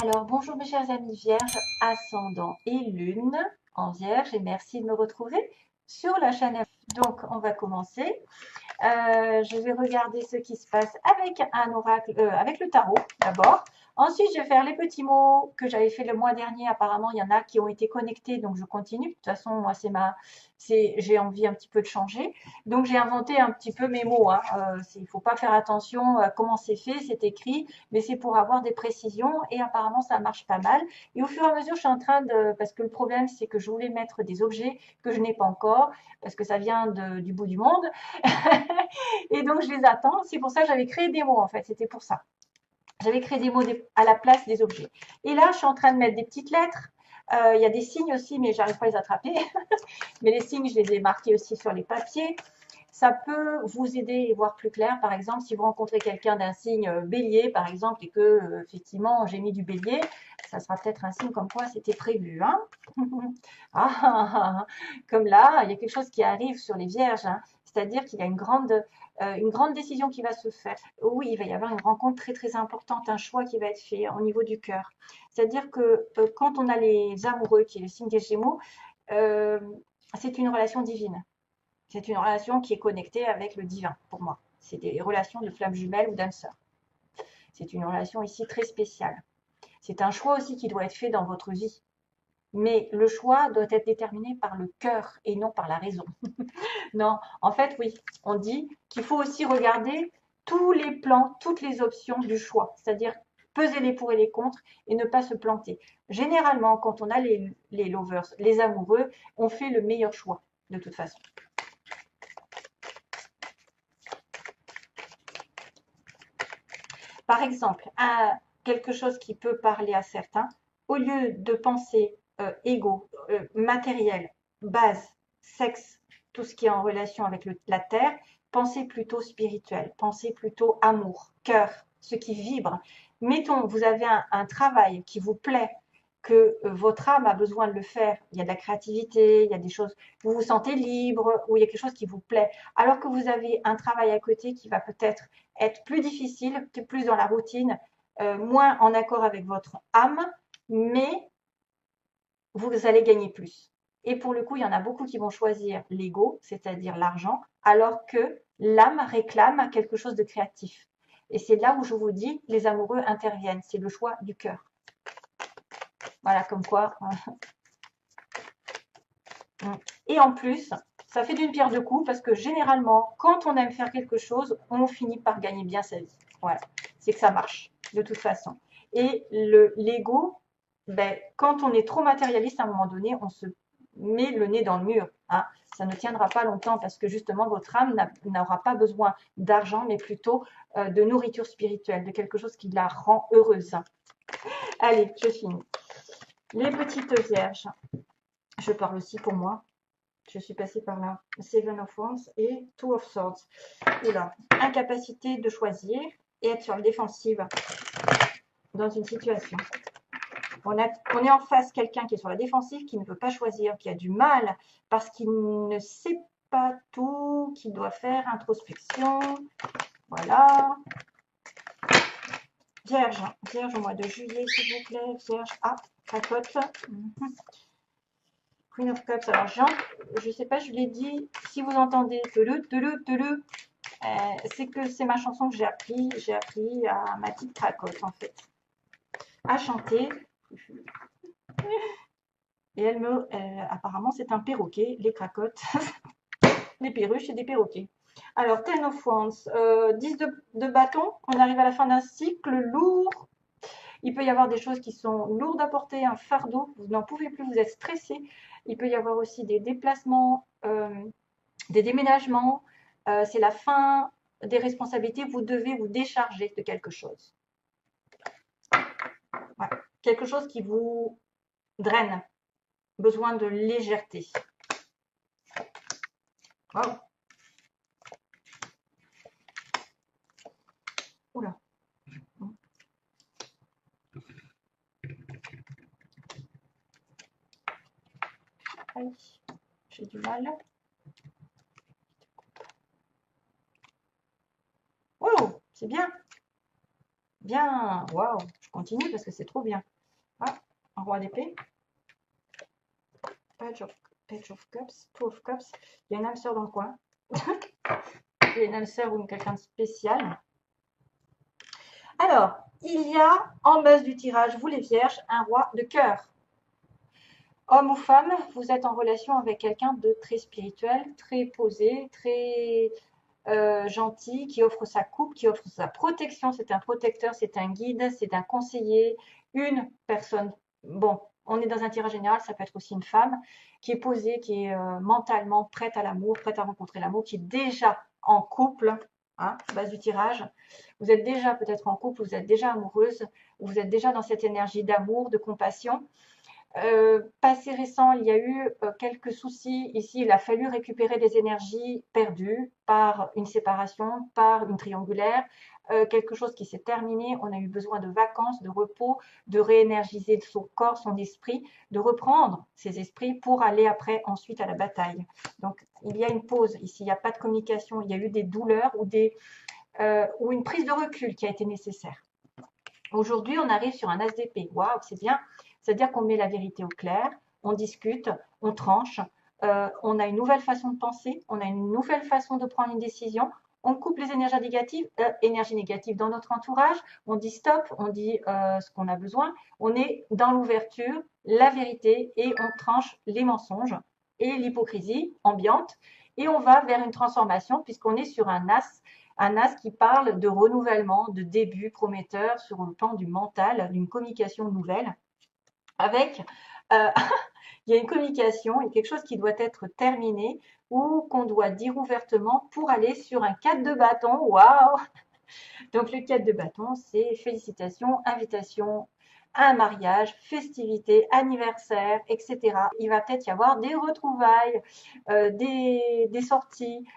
Alors, bonjour mes chers amis vierges, ascendant et lune en vierge et merci de me retrouver sur la chaîne. Donc, on va commencer. Je vais regarder ce qui se passe avec un oracle, avec le tarot d'abord. Ensuite, je vais faire les petits mots que j'avais fait le mois dernier. Apparemment, il y en a qui ont été connectés, donc je continue. De toute façon, moi, j'ai envie un petit peu de changer. Donc, j'ai inventé un petit peu mes mots. Hein. Il ne faut pas faire attention à comment c'est fait, c'est écrit, mais c'est pour avoir des précisions. Et apparemment, ça marche pas mal. Et au fur et à mesure, je suis en train parce que le problème, c'est que je voulais mettre des objets que je n'ai pas encore, parce que ça vient du bout du monde. Et donc, je les attends. C'est pour ça que j'avais créé des mots, en fait. C'était pour ça. J'avais créé des mots à la place des objets. Et là, je suis en train de mettre des petites lettres. Il y a des signes aussi, mais j'arrive pas à les attraper. Mais les signes, je les ai marqués aussi sur les papiers. Ça peut vous aider à voir plus clair. Par exemple, si vous rencontrez quelqu'un d'un signe bélier, par exemple, et que effectivement j'ai mis du bélier, ça sera peut-être un signe comme quoi c'était prévu. Hein. Comme là, il y a quelque chose qui arrive sur les vierges. Hein. C'est-à-dire qu'il y a une grande décision qui va se faire. Oui, il va y avoir une rencontre très très importante, un choix qui va être fait au niveau du cœur. C'est-à-dire que quand on a les amoureux, qui est le signe des Gémeaux, euh, c'est une relation divine. C'est une relation qui est connectée avec le divin, pour moi. C'est des relations de flammes jumelles ou d'âmes sœurs. C'est une relation ici très spéciale. C'est un choix aussi qui doit être fait dans votre vie. Mais le choix doit être déterminé par le cœur et non par la raison. Non, en fait, oui, on dit qu'il faut aussi regarder tous les plans, toutes les options du choix. C'est-à-dire peser les pour et les contre et ne pas se planter. Généralement, quand on a les lovers, les amoureux, on fait le meilleur choix, de toute façon. Par exemple, quelque chose qui peut parler à certains, au lieu de penser égo, matériel, base, sexe, tout ce qui est en relation avec la terre, pensez plutôt spirituel, pensez plutôt amour, cœur, ce qui vibre. Mettons, vous avez un travail qui vous plaît, que votre âme a besoin de le faire. Il y a de la créativité, il y a des choses, vous vous sentez libre, ou il y a quelque chose qui vous plaît. Alors que vous avez un travail à côté qui va peut-être être plus difficile, plus dans la routine, moins en accord avec votre âme, mais vous allez gagner plus. Et pour le coup, il y en a beaucoup qui vont choisir l'ego, c'est-à-dire l'argent, alors que l'âme réclame quelque chose de créatif. Et c'est là où je vous dis, les amoureux interviennent. C'est le choix du cœur. Voilà, comme quoi. Et en plus, ça fait d'une pierre deux coups parce que généralement, quand on aime faire quelque chose, on finit par gagner bien sa vie. Voilà, c'est que ça marche de toute façon. Et l'ego, ben, quand on est trop matérialiste à un moment donné, on se met le nez dans le mur. Hein. Ça ne tiendra pas longtemps parce que justement, votre âme n'aura pas besoin d'argent, mais plutôt de nourriture spirituelle, de quelque chose qui la rend heureuse. Allez, je finis. Les petites vierges, je parle aussi pour moi. Je suis passée par là. Seven of Wands et Two of Swords. Oula, incapacité de choisir et être sur la défensive dans une situation. On est en face quelqu'un qui est sur la défensive, qui ne peut pas choisir, qui a du mal parce qu'il ne sait pas tout, qui doit faire introspection. Voilà. Vierge, Vierge au mois de juillet, s'il vous plaît. Vierge, cracotte. Queen of Cups. Alors, je ne sais pas, je l'ai dit, si vous entendez c'est que c'est ma chanson que j'ai appris. J'ai appris à ma petite cracotte, en fait, à chanter. Et apparemment, c'est un perroquet, les cracottes. Les perruches, c'est des perroquets. Alors, Ten of Wands, 10 de bâton. On arrive à la fin d'un cycle lourd. Il peut y avoir des choses qui sont lourdes à porter, un fardeau. Vous n'en pouvez plus, vous êtes stressé. Il peut y avoir aussi des déplacements, des déménagements. C'est la fin des responsabilités. Vous devez vous décharger de quelque chose. Ouais. Quelque chose qui vous draine. Besoin de légèreté. Wow. Oula. Aïe. J'ai du mal. Oh, c'est bien. Bien, waouh, je continue parce que c'est trop bien. Ah, un roi d'épée. Page of Cups, Two of Cups. Il y a une âme sœur dans le coin. Il y a une âme sœur ou quelqu'un de spécial. Alors, il y a en base du tirage, vous les vierges, un roi de cœur. Homme ou femme, vous êtes en relation avec quelqu'un de très spirituel, très posé, très gentil, qui offre sa coupe, qui offre sa protection. C'est un protecteur, c'est un guide, c'est un conseiller, une personne. Bon, on est dans un tirage général, ça peut être aussi une femme qui est posée, qui est mentalement prête à l'amour, prête à rencontrer l'amour, qui est déjà en couple, hein, base du tirage. Vous êtes déjà peut-être en couple, vous êtes déjà amoureuse, vous êtes déjà dans cette énergie d'amour, de compassion. Passé récent, il y a eu quelques soucis ici. Il a fallu récupérer des énergies perdues par une séparation, par une triangulaire, quelque chose qui s'est terminé. On a eu besoin de vacances, de repos, de réénergiser son corps, son esprit, de reprendre ses esprits pour aller après ensuite à la bataille. Donc il y a une pause ici, il n'y a pas de communication, il y a eu des douleurs ou une prise de recul qui a été nécessaire. Aujourd'hui, on arrive sur un as d'épée. Waouh, c'est bien. C'est-à-dire qu'on met la vérité au clair, on discute, on tranche, on a une nouvelle façon de penser, on a une nouvelle façon de prendre une décision. On coupe les énergies négatives dans notre entourage, on dit stop, on dit ce qu'on a besoin, on est dans l'ouverture, la vérité et on tranche les mensonges et l'hypocrisie ambiante et on va vers une transformation puisqu'on est sur un as qui parle de renouvellement, de début prometteur sur le plan du mental, d'une communication nouvelle. Avec, euh, il y a une communication et quelque chose qui doit être terminé ou qu'on doit dire ouvertement pour aller sur un 4 de bâton. Waouh! Donc le 4 de bâton, c'est félicitations, invitation à un mariage, festivité, anniversaire, etc. Il va peut-être y avoir des retrouvailles, des sorties,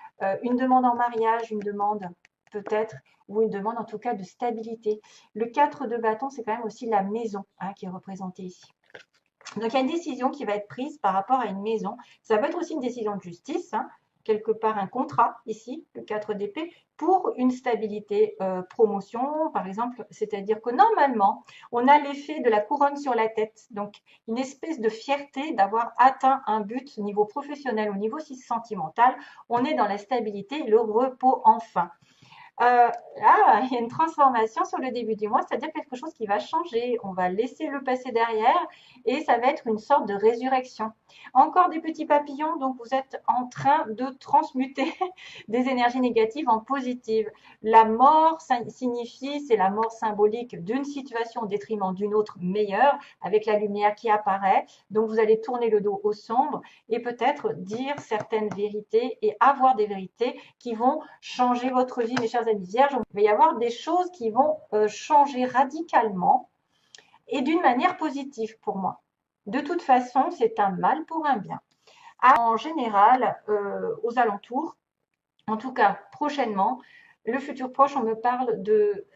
une demande en mariage, une demande peut-être, ou une demande en tout cas de stabilité. Le 4 de bâton, c'est quand même aussi la maison hein, qui est représentée ici. Donc il y a une décision qui va être prise par rapport à une maison. Ça peut être aussi une décision de justice, hein, quelque part un contrat ici, le 4 d'épée, pour une stabilité promotion, par exemple. C'est-à-dire que normalement, on a l'effet de la couronne sur la tête. Donc une espèce de fierté d'avoir atteint un but au niveau professionnel, au niveau sentimental. On est dans la stabilité, le repos enfin. Là, il y a une transformation sur le début du mois, c'est-à-dire quelque chose qui va changer. On va laisser le passé derrière et ça va être une sorte de résurrection. Encore des petits papillons, donc vous êtes en train de transmuter des énergies négatives en positives. La mort signifie, c'est la mort symbolique d'une situation au détriment d'une autre meilleure, avec la lumière qui apparaît. Donc vous allez tourner le dos au sombre et peut-être dire certaines vérités et avoir des vérités qui vont changer votre vie, mes chers amis vierges. Il va y avoir des choses qui vont changer radicalement et d'une manière positive pour moi. De toute façon, c'est un mal pour un bien. En général, aux alentours, en tout cas prochainement, le futur proche, on me parle de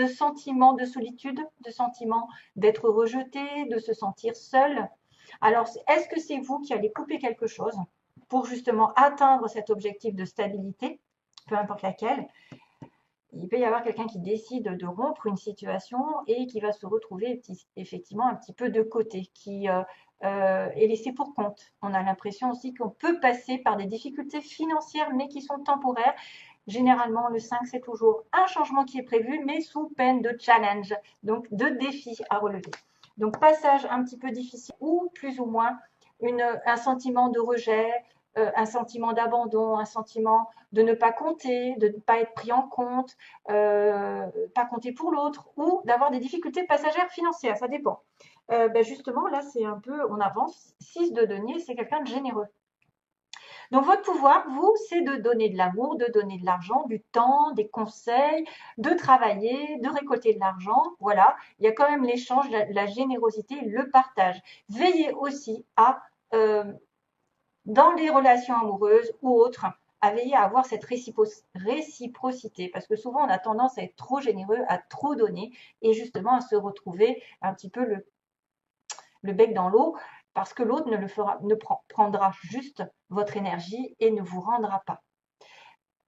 sentiments de solitude, de sentiments d'être rejeté, de se sentir seul. Alors, est-ce que c'est vous qui allez couper quelque chose pour justement atteindre cet objectif de stabilité, peu importe laquelle? Il peut y avoir quelqu'un qui décide de rompre une situation et qui va se retrouver effectivement un petit peu de côté, qui est laissé pour compte. On a l'impression aussi qu'on peut passer par des difficultés financières, mais qui sont temporaires. Généralement, le 5, c'est toujours un changement qui est prévu, mais sous peine de challenge, donc de défi à relever. Donc, passage un petit peu difficile ou plus ou moins un sentiment de rejet, un sentiment d'abandon, un sentiment de ne pas compter, de ne pas être pris en compte, pas compter pour l'autre, ou d'avoir des difficultés passagères financières, ça dépend. Justement, là, c'est un peu, on avance, 6 de denier, c'est quelqu'un de généreux. Donc, votre pouvoir, vous, c'est de donner de l'amour, de donner de l'argent, du temps, des conseils, de travailler, de récolter de l'argent. Voilà, il y a quand même l'échange, la générosité, le partage. Veillez aussi à dans les relations amoureuses ou autres, à veiller à avoir cette réciprocité, parce que souvent on a tendance à être trop généreux, à trop donner, et justement à se retrouver un petit peu le bec dans l'eau, parce que l'autre ne prendra juste votre énergie et ne vous rendra pas.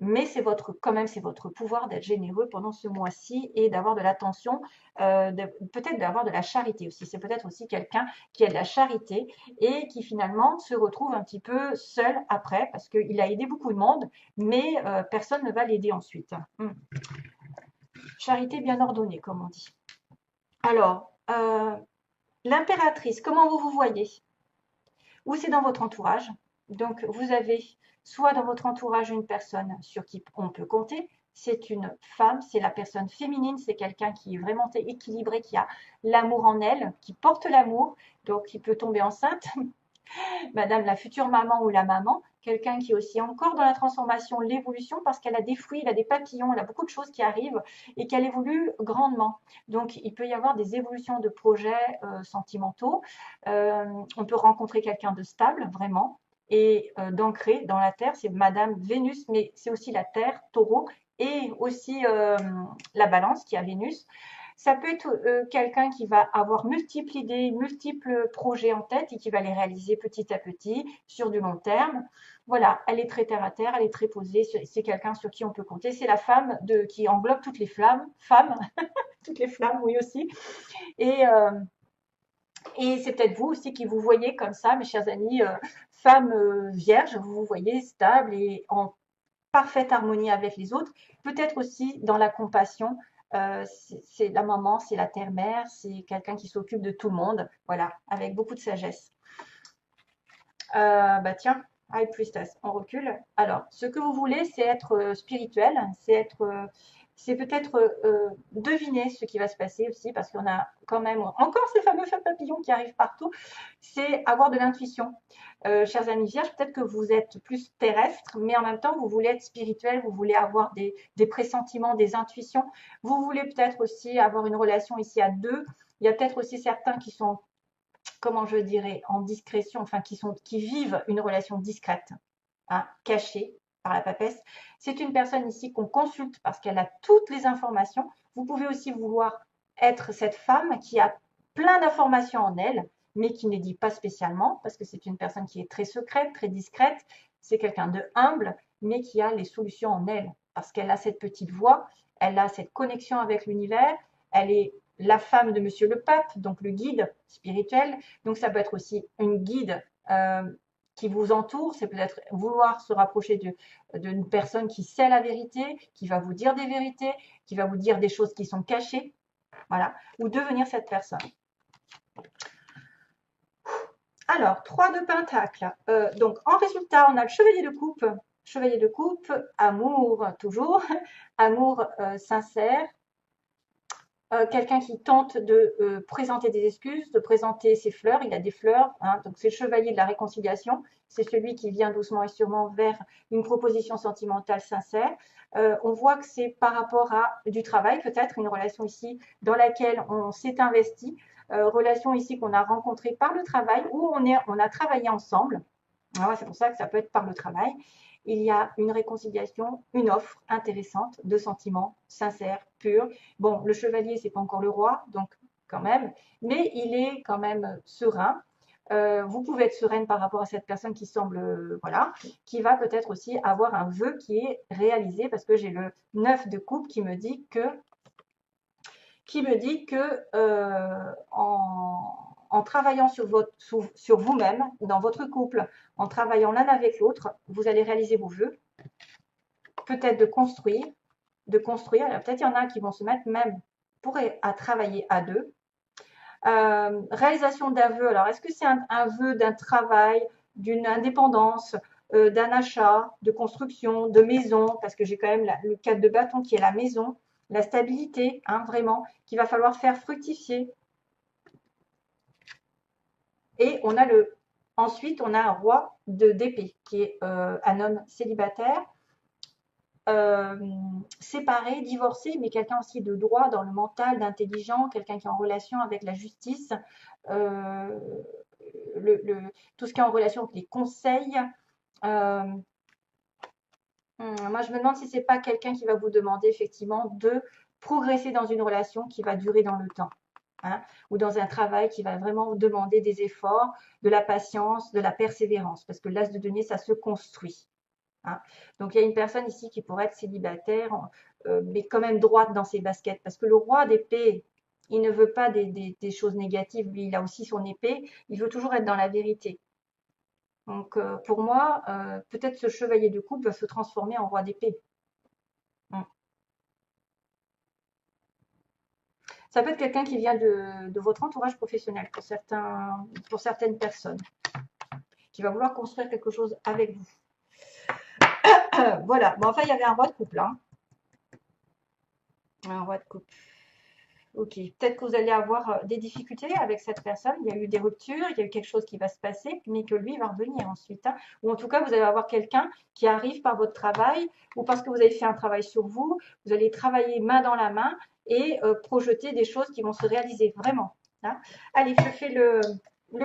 mais c'est quand même c'est votre pouvoir d'être généreux pendant ce mois-ci et d'avoir de l'attention, peut-être d'avoir de la charité aussi. C'est peut-être aussi quelqu'un qui a de la charité et qui finalement se retrouve un petit peu seul après parce qu'il a aidé beaucoup de monde, mais personne ne va l'aider ensuite. Charité bien ordonnée, comme on dit. Alors, l'impératrice, comment vous vous voyez? Ou c'est dans votre entourage. Donc, vous avez soit dans votre entourage une personne sur qui on peut compter, c'est une femme, c'est la personne féminine, c'est quelqu'un qui est vraiment équilibré, qui a l'amour en elle, qui porte l'amour, donc qui peut tomber enceinte, madame la future maman ou la maman, quelqu'un qui est aussi encore dans la transformation, l'évolution, parce qu'elle a des fruits, elle a des papillons, elle a beaucoup de choses qui arrivent et qu'elle évolue grandement. Donc, il peut y avoir des évolutions de projets sentimentaux. On peut rencontrer quelqu'un de stable, vraiment, et d'ancré dans la Terre. C'est Madame Vénus, mais c'est aussi la Terre, Taureau, et aussi la Balance qui a Vénus. Ça peut être quelqu'un qui va avoir multiples idées, multiples projets en tête et qui va les réaliser petit à petit sur du long terme. Voilà, elle est très terre à terre, elle est très posée, c'est quelqu'un sur qui on peut compter. C'est la femme qui englobe toutes les femmes, toutes les flammes, oui aussi. Et, euh, et c'est peut-être vous aussi qui vous voyez comme ça, mes chers amis, femme vierge, vous vous voyez stable et en parfaite harmonie avec les autres, peut-être aussi dans la compassion. C'est la maman, c'est la terre-mère, c'est quelqu'un qui s'occupe de tout le monde, voilà, avec beaucoup de sagesse. Bah tiens, High Priestess, on recule. Alors, ce que vous voulez, c'est être spirituel, c'est peut-être deviner ce qui va se passer aussi, parce qu'on a quand même encore ces fameux papillons qui arrivent partout. C'est avoir de l'intuition. Chers amis vierges, peut-être que vous êtes plus terrestre, mais en même temps, vous voulez être spirituel, vous voulez avoir des pressentiments, des intuitions. Vous voulez peut-être aussi avoir une relation ici à deux. Il y a peut-être aussi certains qui sont, comment je dirais, en discrétion, enfin qui vivent une relation discrète, hein, cachée par la papesse. C'est une personne ici qu'on consulte parce qu'elle a toutes les informations. Vous pouvez aussi vouloir être cette femme qui a plein d'informations en elle, mais qui ne dit pas spécialement, parce que c'est une personne qui est très secrète, très discrète. C'est quelqu'un de humble, mais qui a les solutions en elle, parce qu'elle a cette petite voix, elle a cette connexion avec l'univers, elle est la femme de Monsieur le Pape, donc le guide spirituel. Donc ça peut être aussi une guide qui vous entoure, c'est peut-être vouloir se rapprocher d'une personne qui sait la vérité, qui va vous dire des vérités, qui va vous dire des choses qui sont cachées, voilà, ou devenir cette personne. Alors, 3 de Pentacle. Donc, en résultat, on a le Chevalier de Coupe. Chevalier de Coupe, amour toujours, amour sincère, quelqu'un qui tente de présenter des excuses, de présenter ses fleurs. Il a des fleurs, hein, donc c'est le chevalier de la réconciliation. C'est celui qui vient doucement et sûrement vers une proposition sentimentale sincère. On voit que c'est par rapport à du travail, peut-être une relation ici dans laquelle on s'est investi, relation ici qu'on a rencontrée par le travail, où on a travaillé ensemble. Ah, c'est pour ça que ça peut être par le travail. Il y a une réconciliation, une offre intéressante de sentiments sincères, purs. Bon, le chevalier, c'est pas encore le roi, donc quand même, mais il est quand même serein. Vous pouvez être sereine par rapport à cette personne qui semble, voilà, qui va peut-être aussi avoir un vœu qui est réalisé, parce que j'ai le 9 de coupe qui me dit que en travaillant sur vous-même, dans votre couple, en travaillant l'un avec l'autre, vous allez réaliser vos vœux, peut-être de construire. Peut-être il y en a qui vont se mettre même à travailler à deux. Réalisation d'un vœu. Alors, est-ce que c'est un vœu d'un travail, d'une indépendance, d'un achat, de construction, de maison, parce que j'ai quand même le 4 de bâton qui est la maison, la stabilité, hein, vraiment, qu'il va falloir faire fructifier. Et ensuite, on a un roi d'épée, qui est un homme célibataire, séparé, divorcé, mais quelqu'un aussi de droit dans le mental, d'intelligent, quelqu'un qui est en relation avec la justice, euh, tout ce qui est en relation avec les conseils. Moi, je me demande si c'est pas quelqu'un qui va vous demander effectivement de progresser dans une relation qui va durer dans le temps, hein, ou dans un travail qui va vraiment vous demander des efforts, de la patience, de la persévérance, parce que l'as de denier, ça se construit. hein. Donc, il y a une personne ici qui pourrait être célibataire, mais quand même droite dans ses baskets. Parce que le roi d'épée, il ne veut pas des choses négatives. Lui, il a aussi son épée. Il veut toujours être dans la vérité. Donc, pour moi, peut-être ce chevalier de coupe va se transformer en roi d'épée. Mm. Ça peut être quelqu'un qui vient de votre entourage professionnel pour certaines personnes, qui va vouloir construire quelque chose avec vous. Voilà. Bon, enfin, il y avait un roi de coupe là. Un roi de coupe. Ok. Peut-être que vous allez avoir des difficultés avec cette personne. Il y a eu des ruptures, il y a eu quelque chose qui va se passer, mais que lui va revenir ensuite, hein. Ou en tout cas, vous allez avoir quelqu'un qui arrive par votre travail ou parce que vous avez fait un travail sur vous. Vous allez travailler main dans la main et projeter des choses qui vont se réaliser vraiment, hein. Allez, je fais le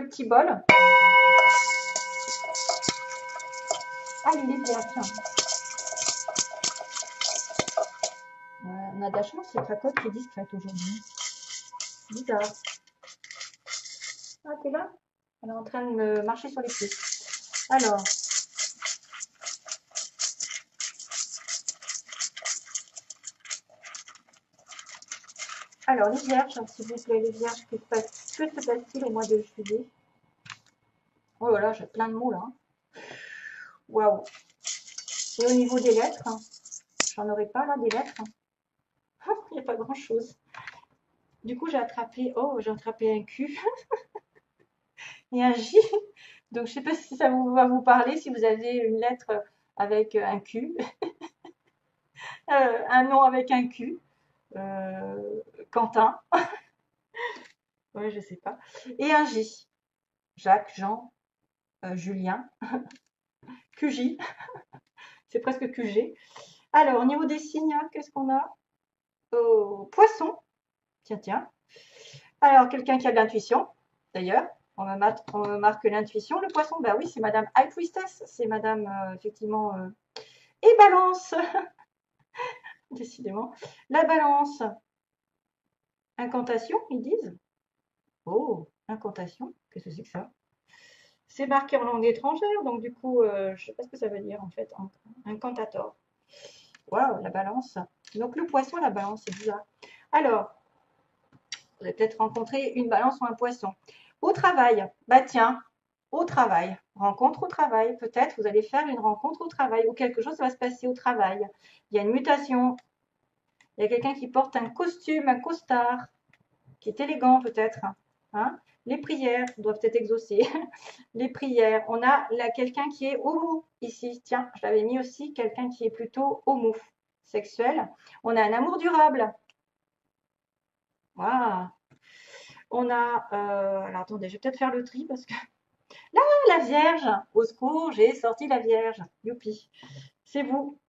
petit bol. Allez, les vierges. On a de la chance, c'est la cote qui est discrète aujourd'hui. Bizarre. Ah, t'es là? Elle est en train de me marcher sur les pieds. Alors, les vierges, s'il vous plaît, les vierges, que se passe-t-il au mois de juillet? Oh là là, j'ai plein de mots là. Waouh. Et au niveau des lettres, j'en aurais pas là des lettres. Il n'y a pas grand-chose. Du coup, j'ai attrapé un Q et un J. Donc, je ne sais pas si ça va vous parler, si vous avez une lettre avec un Q, un nom avec un Q, Quentin, ouais, je sais pas, et un J, Jacques, Jean, Julien, QJ, c'est presque QG. Alors, au niveau des signes, qu'est-ce qu'on a? Poisson, tiens. Alors, quelqu'un qui a de l'intuition, d'ailleurs, on me marque l'intuition. Le poisson, bah oui, c'est Madame High Priestess, c'est Madame, effectivement, et Balance, décidément. La Balance, incantation, ils disent. Oh, incantation, qu'est-ce que c'est que ça? C'est marqué en langue étrangère, donc du coup, je ne sais pas ce que ça veut dire en fait. Incantator. Waouh, la balance. Donc le poisson, la balance, c'est bizarre. Alors, vous avez peut-être rencontré une balance ou un poisson. Au travail, bah tiens, au travail, rencontre au travail. Peut-être vous allez faire une rencontre au travail ou quelque chose va se passer au travail. Il y a une mutation. Il y a quelqu'un qui porte un costume, un costard, qui est élégant peut-être, hein. Les prières doivent être exaucées. Les prières. On a là quelqu'un qui est homo ici. Tiens, je l'avais mis aussi, quelqu'un qui est plutôt homosexuel. On a un amour durable. Waouh. On a, alors attendez, je vais peut-être faire le tri parce que là, la Vierge, au secours, j'ai sorti la Vierge. Youpi, c'est vous.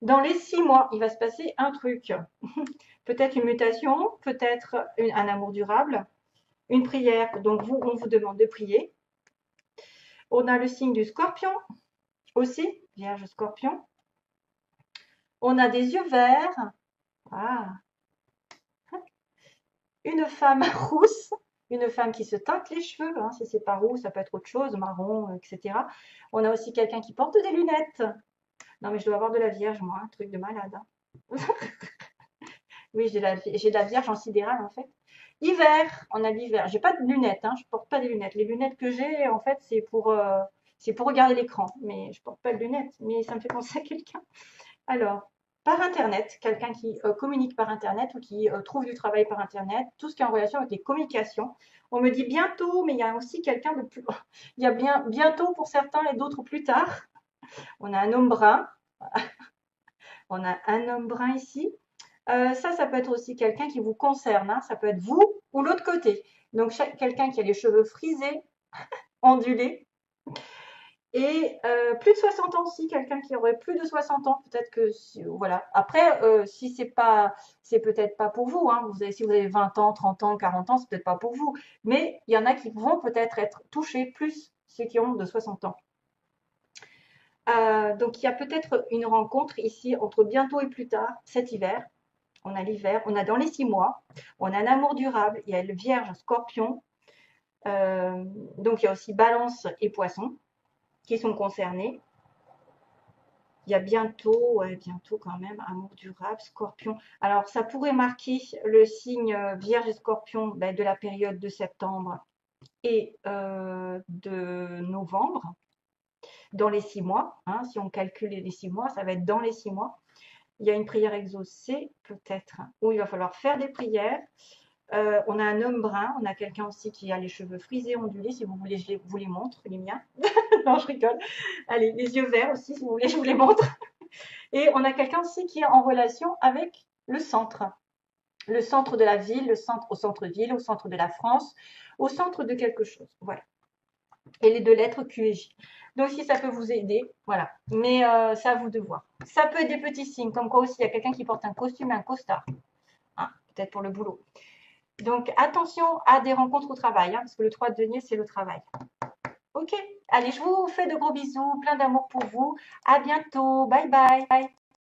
Dans les 6 mois, il va se passer un truc. Peut-être une mutation, peut-être un amour durable, une prière. Donc vous, on vous demande de prier. On a le signe du Scorpion aussi, Vierge Scorpion. On a des yeux verts. Ah. Une femme rousse, une femme qui se teinte les cheveux, hein, si c'est pas roux, ça peut être autre chose, marron, etc. On a aussi quelqu'un qui porte des lunettes. Non, mais je dois avoir de la vierge, moi, un truc de malade, hein. Oui, j'ai de la vierge en sidéral, en fait. Hiver, on a l'hiver. J'ai pas de lunettes, hein, je porte pas des lunettes. Les lunettes que j'ai, en fait, c'est pour regarder l'écran, mais je porte pas de lunettes. Mais ça me fait penser à quelqu'un. Alors, par Internet, quelqu'un qui communique par Internet ou qui trouve du travail par Internet, tout ce qui est en relation avec les communications. On me dit bientôt, mais il y a aussi quelqu'un de plus. Il y a bien bientôt pour certains et d'autres plus tard. On a un homme brun. On a un homme brun ici. Ça peut être aussi quelqu'un qui vous concerne, hein. Ça peut être vous ou l'autre côté. Donc, quelqu'un qui a les cheveux frisés, ondulés. Et plus de 60 ans aussi, quelqu'un qui aurait plus de 60 ans, peut-être que voilà. Après, si c'est peut-être pas pour vous, hein. Si vous avez 20 ans, 30 ans, 40 ans, c'est peut-être pas pour vous. Mais il y en a qui vont peut-être être touchés plus, ceux qui ont de 60 ans. Donc il y a peut-être une rencontre ici entre bientôt et plus tard, cet hiver. On a l'hiver, on a dans les 6 mois, on a un amour durable, il y a le Vierge, Scorpion, donc il y a aussi Balance et Poisson qui sont concernés. Il y a bientôt, ouais, bientôt quand même, amour durable, scorpion. Alors, ça pourrait marquer le signe Vierge et Scorpion ben, de la période de septembre et de novembre, dans les 6 mois. Hein, si on calcule les 6 mois, ça va être dans les 6 mois. Il y a une prière exaucée, peut-être, où il va falloir faire des prières. On a un homme brun, on a quelqu'un aussi qui a les cheveux frisés, ondulés, si vous voulez, je vous les montre, les miens. Non, je rigole. Allez, les yeux verts aussi, si vous voulez, je vous les montre. Et on a quelqu'un aussi qui est en relation avec le centre. Le centre de la ville, le centre au centre-ville, au centre de la France, au centre de quelque chose. Voilà. Et les 2 lettres Q et J. Donc, si ça peut vous aider, voilà. Mais c'est à vous de voir. Ça peut être des petits signes, comme quoi aussi, il y a quelqu'un qui porte un costume et un costard. Hein, peut-être pour le boulot. Donc, attention à des rencontres au travail, hein, parce que le 3 de denier, c'est le travail. Ok, allez, je vous fais de gros bisous, plein d'amour pour vous. À bientôt. Bye bye.